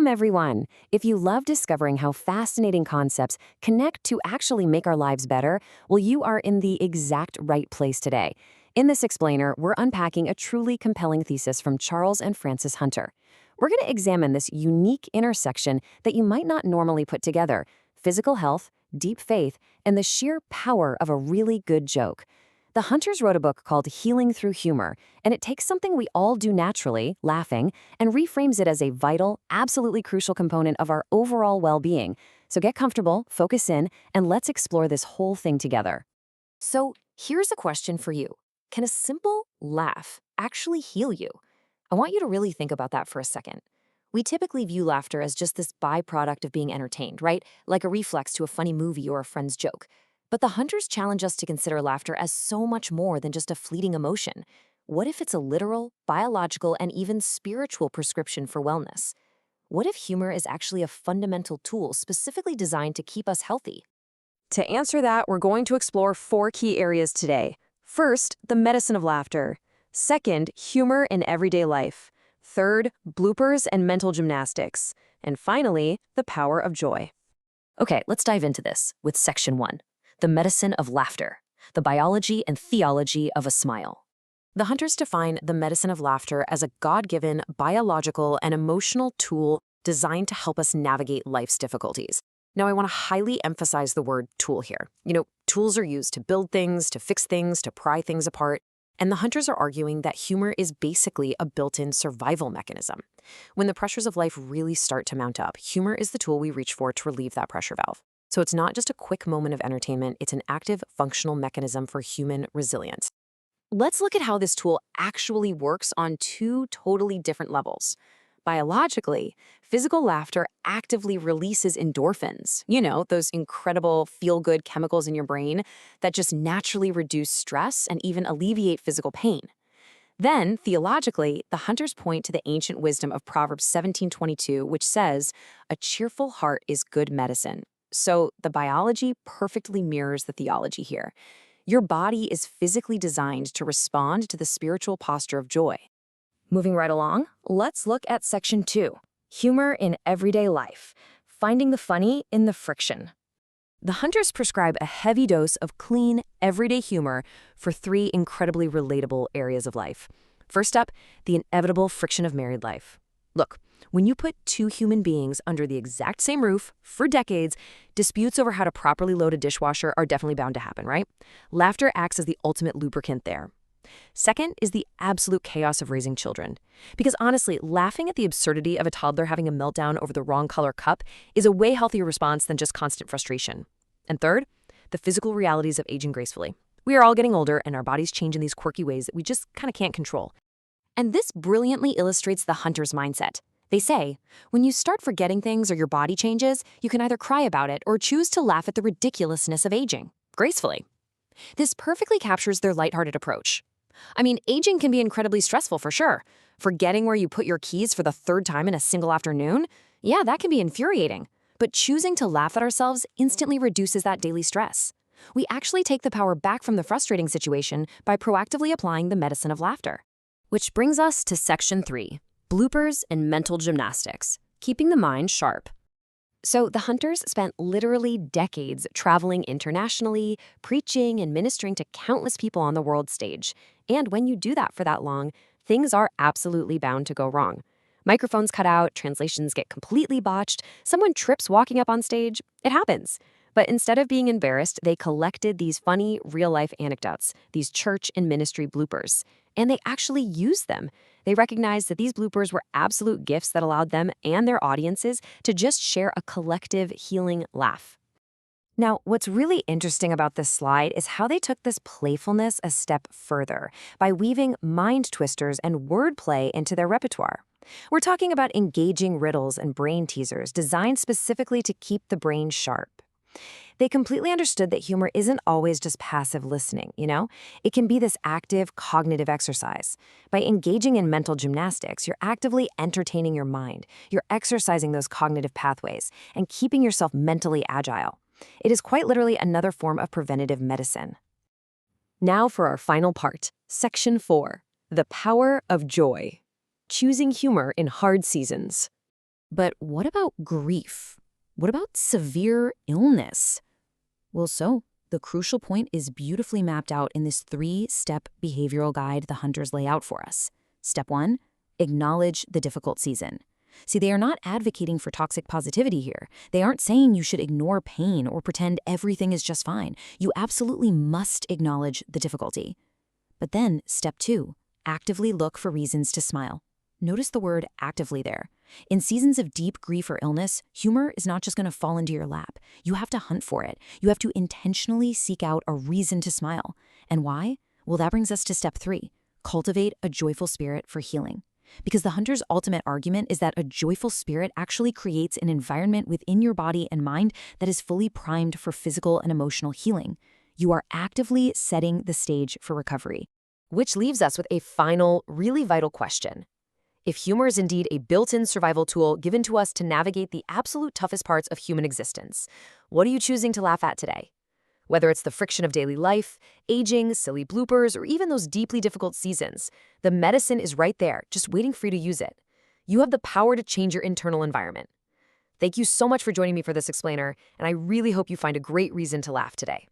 Welcome, everyone. If you love discovering how fascinating concepts connect to actually make our lives better, well, you are in the exact right place today. In this explainer, we're unpacking a truly compelling thesis from Charles and Frances Hunter. We're going to examine this unique intersection that you might not normally put together: physical health, deep faith, and the sheer power of a really good joke. The Hunters wrote a book called Healing Through Humor, and it takes something we all do naturally, laughing, and reframes it as a vital, absolutely crucial component of our overall well-being. So get comfortable, focus in, and let's explore this whole thing together. So here's a question for you. Can a simple laugh actually heal you? I want you to really think about that for a second. We typically view laughter as just this byproduct of being entertained, right? Like a reflex to a funny movie or a friend's joke. But the Hunters challenge us to consider laughter as so much more than just a fleeting emotion. What if it's a literal, biological, and even spiritual prescription for wellness? What if humor is actually a fundamental tool specifically designed to keep us healthy? To answer that, we're going to explore 4 key areas today. First, the medicine of laughter. Second, humor in everyday life. Third, bloopers and mental gymnastics. And finally, the power of joy. Okay, let's dive into this with Section 1. The medicine of laughter, the biology and theology of a smile. The Hunters define the medicine of laughter as a God-given biological and emotional tool designed to help us navigate life's difficulties. Now, I want to highly emphasize the word tool here. Tools are used to build things, to fix things, to pry things apart. And the Hunters are arguing that humor is basically a built-in survival mechanism. When the pressures of life really start to mount up, humor is the tool we reach for to relieve that pressure valve. So it's not just a quick moment of entertainment, it's an active, functional mechanism for human resilience. Let's look at how this tool actually works on 2 totally different levels. Biologically, physical laughter actively releases endorphins, those incredible feel-good chemicals in your brain that just naturally reduce stress and even alleviate physical pain. Then, theologically, the Hunters point to the ancient wisdom of Proverbs 17:22, which says, "A cheerful heart is good medicine." So the biology perfectly mirrors the theology here. Your body is physically designed to respond to the spiritual posture of joy. Moving right along, let's look at Section 2, humor in everyday life, finding the funny in the friction. The Hunters prescribe a heavy dose of clean, everyday humor for 3 incredibly relatable areas of life. First up, the inevitable friction of married life. Look, when you put 2 human beings under the exact same roof for decades, disputes over how to properly load a dishwasher are definitely bound to happen, right? Laughter acts as the ultimate lubricant there. Second is the absolute chaos of raising children. Because honestly, laughing at the absurdity of a toddler having a meltdown over the wrong color cup is a way healthier response than just constant frustration. And third, the physical realities of aging gracefully. We are all getting older, and our bodies change in these quirky ways that we just kind of can't control. And this brilliantly illustrates the Hunter's mindset. They say, when you start forgetting things or your body changes, you can either cry about it or choose to laugh at the ridiculousness of aging, gracefully. This perfectly captures their lighthearted approach. I mean, aging can be incredibly stressful for sure. Forgetting where you put your keys for the 3rd time in a single afternoon? Yeah, that can be infuriating. But choosing to laugh at ourselves instantly reduces that daily stress. We actually take the power back from the frustrating situation by proactively applying the medicine of laughter. Which brings us to Section 3, bloopers and mental gymnastics, keeping the mind sharp. So the Hunters spent literally decades traveling internationally, preaching and ministering to countless people on the world stage. And when you do that for that long, things are absolutely bound to go wrong. Microphones cut out, translations get completely botched, someone trips walking up on stage. It happens. But instead of being embarrassed, they collected these funny, real-life anecdotes, these church and ministry bloopers. And they actually used them. They recognized that these bloopers were absolute gifts that allowed them and their audiences to just share a collective healing laugh. Now, what's really interesting about this slide is how they took this playfulness a step further by weaving mind twisters and wordplay into their repertoire. We're talking about engaging riddles and brain teasers designed specifically to keep the brain sharp. They completely understood that humor isn't always just passive listening, It can be this active cognitive exercise. By engaging in mental gymnastics, you're actively entertaining your mind. You're exercising those cognitive pathways and keeping yourself mentally agile. It is quite literally another form of preventative medicine. Now for our final part, Section 4, the power of joy. Choosing humor in hard seasons. But what about grief? What about severe illness? Well, the crucial point is beautifully mapped out in this 3-step behavioral guide the hunters lay out for us. Step 1, acknowledge the difficult season. See, they are not advocating for toxic positivity here. They aren't saying you should ignore pain or pretend everything is just fine. You absolutely must acknowledge the difficulty. But then, step 2, actively look for reasons to smile. Notice the word actively there. In seasons of deep grief or illness, humor is not just going to fall into your lap. You have to hunt for it. You have to intentionally seek out a reason to smile. And why? Well, that brings us to step 3, cultivate a joyful spirit for healing. Because the hunter's ultimate argument is that a joyful spirit actually creates an environment within your body and mind that is fully primed for physical and emotional healing. You are actively setting the stage for recovery. Which leaves us with a final, really vital question. If humor is indeed a built-in survival tool given to us to navigate the absolute toughest parts of human existence, what are you choosing to laugh at today? Whether it's the friction of daily life, aging, silly bloopers, or even those deeply difficult seasons, the medicine is right there, just waiting for you to use it. You have the power to change your internal environment. Thank you so much for joining me for this explainer, and I really hope you find a great reason to laugh today.